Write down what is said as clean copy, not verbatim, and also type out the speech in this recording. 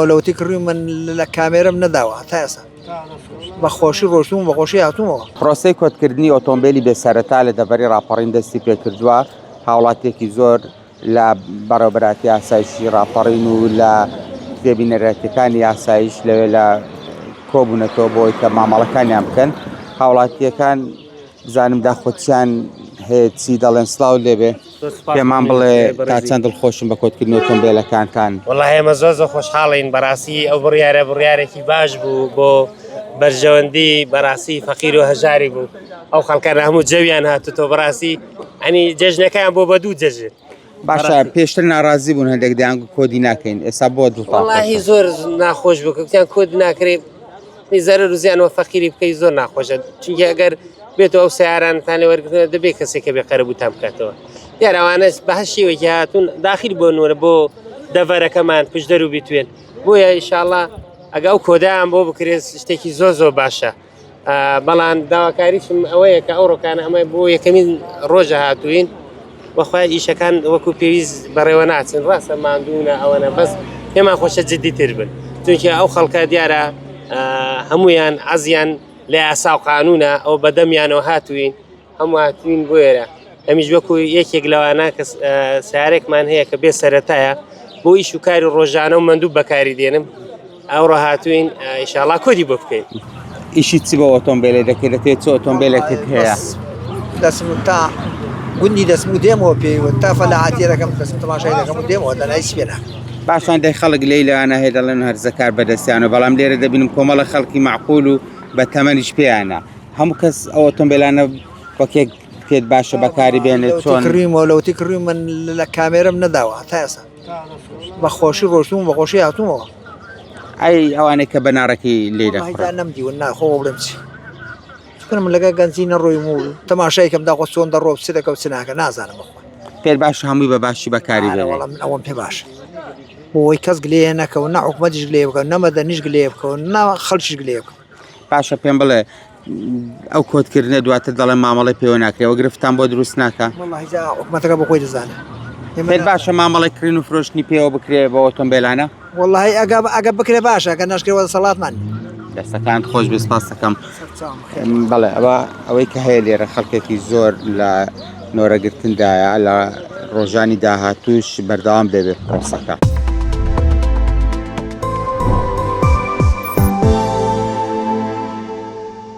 لو تکڕی من لە کامێرەم نەداوە تا ئێستا بەخۆشی ڕۆشتوم بەخۆشی هاتوومەوە. پرۆسەی کۆتکردنی ئۆتۆمبیلی بێسەرەتا لە دەبەری ڕاپەڕین دەستی پێکردووە هاوڵاتێکی زۆر لە بەڕێوەبەراتی ئاسایشی ڕاپەڕین و لە دێبینەرەتەکانی ئاسایش لەوێ لە کۆبوونەتەوە بۆی کە مامەڵەکانیان بکەن. هاوڵاتیەکان بزانم داخۆچیان هەیە چی دەڵێن سڵاو لێبێ پێمان بڵێ تا چەند دڵخۆشم بە کۆتکردنی ئۆتۆمبیلەکانتان. وەڵڵاهی ئێمە زۆر خۆشحاڵین بەڕاستی ئەو بڕیارێکی باش بوو بۆ بەرژەوەندی بەڕاستی فەقیر و هەژاری بوو ئەو خەڵکانە هەموو جەویان هاتوتەوە بەڕاستی ئەنی جەژنەکەیان بۆ بە دوو جەژن. باشە پێشتر ناڕازی بوون هەندێک دەیان کۆدی ناکەین ئێستا بۆ دووتان. وەڵڵاهی زۆر ناخۆش بوو کەوتیان کۆد ناکرێت زەرەر و زیانەوە فەقیری بکەی زۆر ناخۆشە چونکە ئەگەر بێتەوە ئەو سیارانتان لێ وەرگرتنە دەبێت کەسێکە بێقەرە بووتان بکاتەوە. دیارە ئەوانە بە هەر شێوەیەکی هاتوون داخل بۆ نوورە بۆ دەڤەرەکەمان پشت دەرو بیتوێن بۆیە ئینشاءڵڵا ئەگە ئەو کۆدایان بۆ بکرێت شتێکی زۆر باشە. بەڵام داواکاریشم ئەوەیە کە ئەو ڕۆکانە ئەمە بۆ یەکەمین ڕۆژە هاتوین وەخوای ئیشەکان وەکو پێویست بەڕێوە ناچن ڕاستە ماندوونە ئەوەنە بەس پێمان خۆشە جددیتر بن چونکە ئەو خەڵکە دیارە هەمویان عەزیان لە یاسا و قانونە ئەو بەدەمیانەوە هاتوین هەموو هاتوین بۆ ئێرە ئەمیش وەکو یەکێک لەوانە کە سیارێکمان هەیە کە بێ سەرەتایە بۆ ئیش و کاری ڕۆژانە و مندوو بەکاری دێنم ئەوڕۆ هاتوین ئینشاءڵڵا کۆدی بۆ بکەین. ئیشی چی بە ئۆتۆمبیلێ دەکەیت دەکەوێت چ ئۆتۆمبیلێکت هەیە؟ دەسم تا گوندی دەسم و دێمەوە پێیوە تا فەلاحاتی دەکەم دەسم تەماشای دەکەم و دێمەوە دەنای سپێنە. باشان دەی خەڵک لێی لەوانە هەیە دەڵێن هەرزەکار بەدەستیانە بەڵام لێرە دەبینم کۆمەڵە خەڵکی معقول و بە تەمەنیش پێیانە هەموو کەس ئەو ئۆتۆمبیلانە وەکێک پێت باشە بەکاری بێنێت چۆن کڕیمەوە لەو تکڕی من لە کامێرەم نەداوە تا ئێستا بەخۆشی ڕۆشتوم بەخۆشی هاتوومەوە. ئەی ئەوانەی کە بەنارەکەی لێ دەخڕن نەمدیوە ناخۆ بڵێم چی چکن من لەگە گەنجی نەڕۆیم و تەماشایکەم داخۆ چۆن دەڕۆ چ دەکە و چ ناکە نازانم بخۆ پێت باش هەمووی بە باشی بەکاری بێنێت. وەڵام ئەوەم پێ باشە بۆی کەس گلێ نەکەون نە حکومەتیش گلێ بکەون نەمەدەنیش گلێ بکەون نە خەڵکیش گلێ بکەون. باشە پێم بڵێ ئەو کۆتکردنە دواتر دەڵێن مامەڵی پێوە ناکرێەوە گرفتان بۆ دروست ناکە حکومەتەکە بۆ خۆی دەزانێت. پێت باشە مامەڵی کردن و فرۆشتنی پێوە بکرێ بە ئۆتۆمبیلانە؟ وەڵڵاهی ئەگە بکرێ باشە کە نەشکێوە دەسەڵاتمان دەستەکانت خۆش بێ سپاس دەکەم. بەڵێ ئەوەی کە هەیە لێرە خەڵکێکی زۆر لە نۆرەگرتندایە لە ڕۆژانی داهاتووش بەردەوام بێت پرۆسەکە.